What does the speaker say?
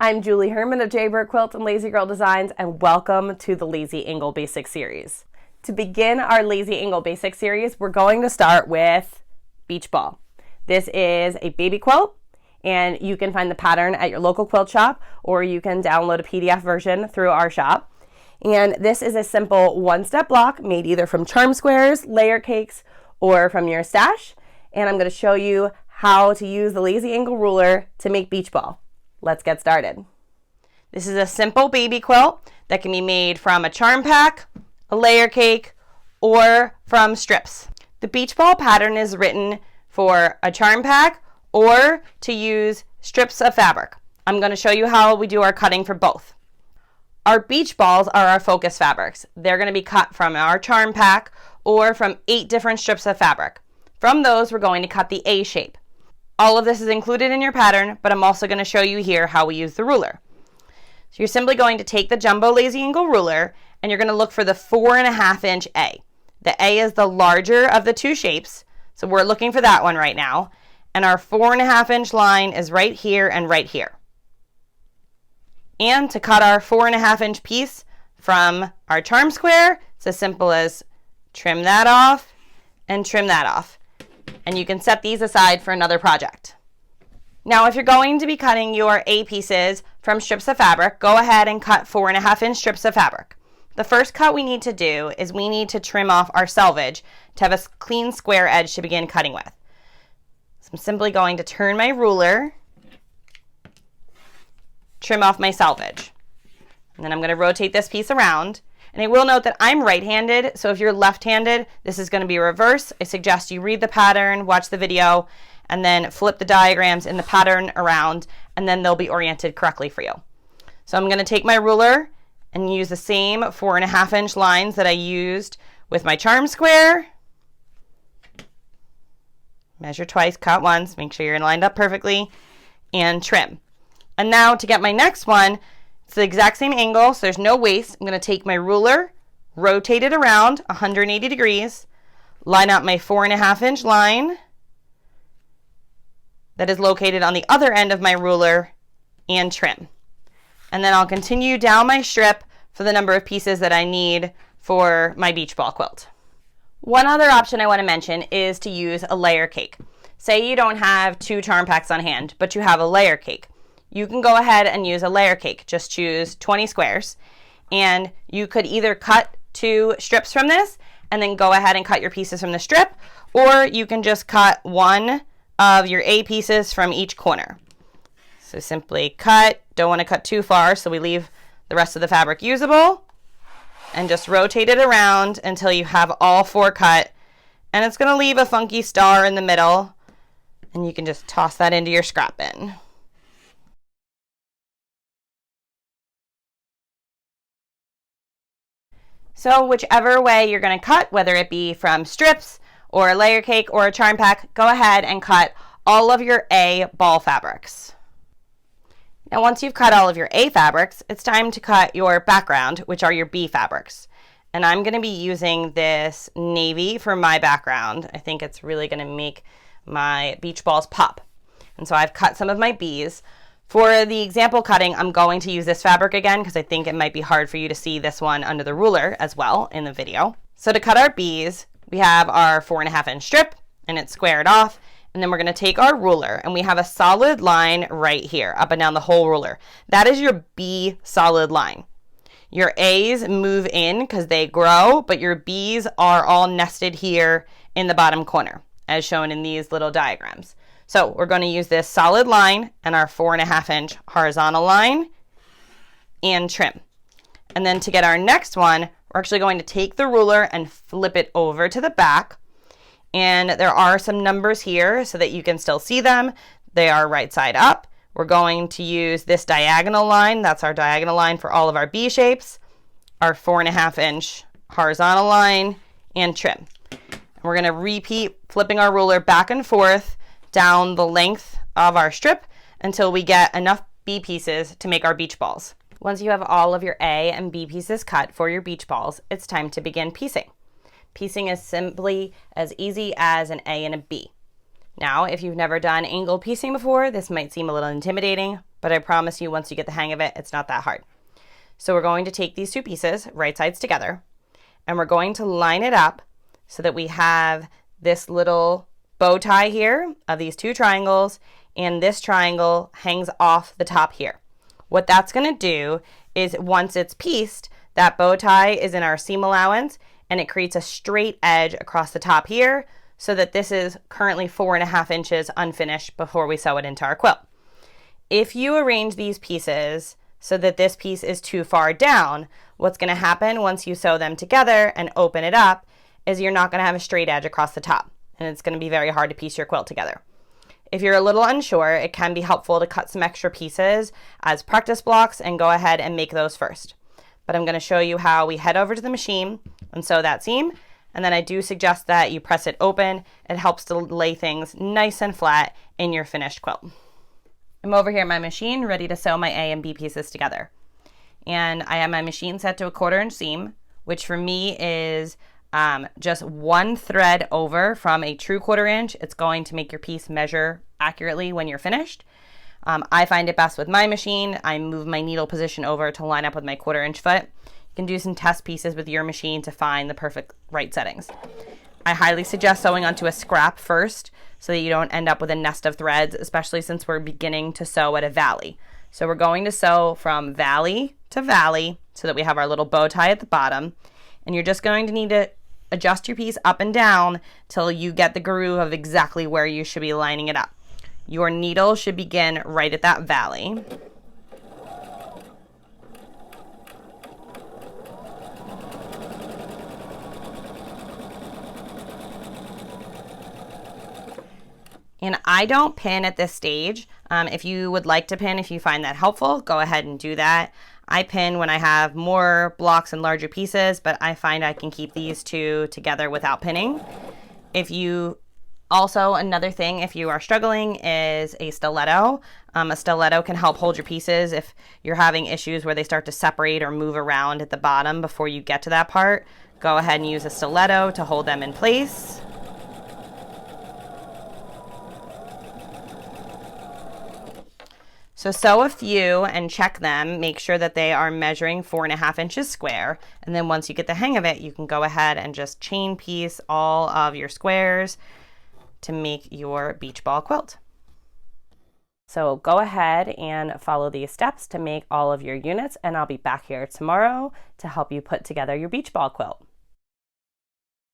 I'm Julie Herman of Jaybird Quilt and Lazy Girl Designs, and welcome to the Lazy Angle Basic Series. To begin our Lazy Angle Basic Series, we're going to start with Beach Ball. This is a baby quilt, and you can find the pattern at your local quilt shop, or you can download a PDF version through our shop. And this is a simple one-step block made either from charm squares, layer cakes, or from your stash. And I'm going to show you how to use the Lazy Angle ruler to make beach ball. Let's get started. This is a simple baby quilt that can be made from a charm pack, a layer cake, or from strips. The beach ball pattern is written for a charm pack or to use strips of fabric. I'm going to show you how we do our cutting for both. Our beach balls are our focus fabrics. They're going to be cut from our charm pack or from 8 different strips of fabric. From those, we're going to cut the A shape. All of this is included in your pattern, but I'm also going to show you here how we use the ruler. So you're simply going to take the jumbo Lazy Angle ruler and you're going to look for the 4.5 inch A. The A is the larger of the 2 shapes, so we're looking for that one right now. And our 4.5 inch line is right here and right here. And to cut our 4.5 inch piece from our charm square, it's as simple as trim that off and trim that off. And you can set these aside for another project. Now, if you're going to be cutting your A pieces from strips of fabric, go ahead and cut 4.5 inch strips of fabric. The first cut we need to do is we need to trim off our selvage to have a clean square edge to begin cutting with. So I'm simply going to turn my ruler, trim off my selvage. And then I'm going to rotate this piece around. And I will note that I'm right-handed, so if you're left-handed, this is going to be reverse. I suggest you read the pattern, watch the video, and then flip the diagrams in the pattern around, and then they'll be oriented correctly for you. So I'm going to take my ruler and use the same 4.5 inch lines that I used with my charm square. Measure twice, cut once, make sure you're lined up perfectly, and trim. And now to get my next one, it's the exact same angle, so there's no waste. I'm going to take my ruler, rotate it around 180 degrees, line up my 4.5 inch line that is located on the other end of my ruler, and trim. And then I'll continue down my strip for the number of pieces that I need for my beach ball quilt. One other option I want to mention is to use a layer cake. Say you don't have 2 charm packs on hand, but you have a layer cake. You can go ahead and use a layer cake. Just choose 20 squares. And you could either cut 2 strips from this and then go ahead and cut your pieces from the strip, or you can just cut one of your A pieces from each corner. So simply cut, don't want to cut too far, so we leave the rest of the fabric usable, and just rotate it around until you have all 4 cut. And it's going to leave a funky star in the middle, and you can just toss that into your scrap bin. So whichever way you're going to cut, whether it be from strips or a layer cake or a charm pack, go ahead and cut all of your A ball fabrics. Now once you've cut all of your A fabrics, it's time to cut your background, which are your B fabrics. And I'm going to be using this navy for my background. I think it's really going to make my beach balls pop. And so I've cut some of my B's. For the example cutting, I'm going to use this fabric again because I think it might be hard for you to see this one under the ruler as well in the video. So to cut our B's, we have our 4.5 inch strip and it's squared off. And then we're going to take our ruler and we have a solid line right here up and down the whole ruler. That is your B solid line. Your A's move in because they grow, but your B's are all nested here in the bottom corner as shown in these little diagrams. So we're going to use this solid line and our 4.5 inch horizontal line and trim. And then to get our next one, we're actually going to take the ruler and flip it over to the back. And there are some numbers here so that you can still see them. They are right side up. We're going to use this diagonal line. That's our diagonal line for all of our B shapes, our 4.5 inch horizontal line, and trim. And we're going to repeat flipping our ruler back and forth down the length of our strip until we get enough B pieces to make our beach balls. Once you have all of your A and B pieces cut for your beach balls, it's time to begin piecing. Piecing is simply as easy as an A and a B. Now, if you've never done angle piecing before, this might seem a little intimidating, but I promise you once you get the hang of it, it's not that hard. So we're going to take these two pieces, right sides together, and we're going to line it up so that we have this little bow tie here of these two triangles, and this triangle hangs off the top here. What that's going to do is once it's pieced, that bow tie is in our seam allowance and it creates a straight edge across the top here so that this is currently 4.5 inches unfinished before we sew it into our quilt. If you arrange these pieces so that this piece is too far down, what's going to happen once you sew them together and open it up is you're not going to have a straight edge across the top, and it's going to be very hard to piece your quilt together. If you're a little unsure, it can be helpful to cut some extra pieces as practice blocks and go ahead and make those first. But I'm going to show you how we head over to the machine and sew that seam, and then I do suggest that you press it open. It helps to lay things nice and flat in your finished quilt. I'm over here at my machine ready to sew my A and B pieces together. And I have my machine set to a 1/4 inch seam, which for me is just one thread over from a true 1/4 inch. It's going to make your piece measure accurately when you're finished. I find it best with my machine. I move my needle position over to line up with my 1/4 inch foot. You can do some test pieces with your machine to find the perfect right settings. I highly suggest sewing onto a scrap first so that you don't end up with a nest of threads, especially since we're beginning to sew at a valley. So we're going to sew from valley to valley so that we have our little bow tie at the bottom. And you're just going to need to adjust your piece up and down till you get the groove of exactly where you should be lining it up. Your needle should begin right at that valley. And I don't pin at this stage. If you would like to pin, if you find that helpful, go ahead and do that. I pin when I have more blocks and larger pieces, but I find I can keep these two together without pinning. Also, another thing, if you are struggling, is a stiletto. A stiletto can help hold your pieces if you're having issues where they start to separate or move around at the bottom before you get to that part. Go ahead and use a stiletto to hold them in place. So sew a few and check them. Make sure that they are measuring 4.5 inches square. And then once you get the hang of it, you can go ahead and just chain piece all of your squares to make your beach ball quilt. So go ahead and follow these steps to make all of your units, and I'll be back here tomorrow to help you put together your beach ball quilt.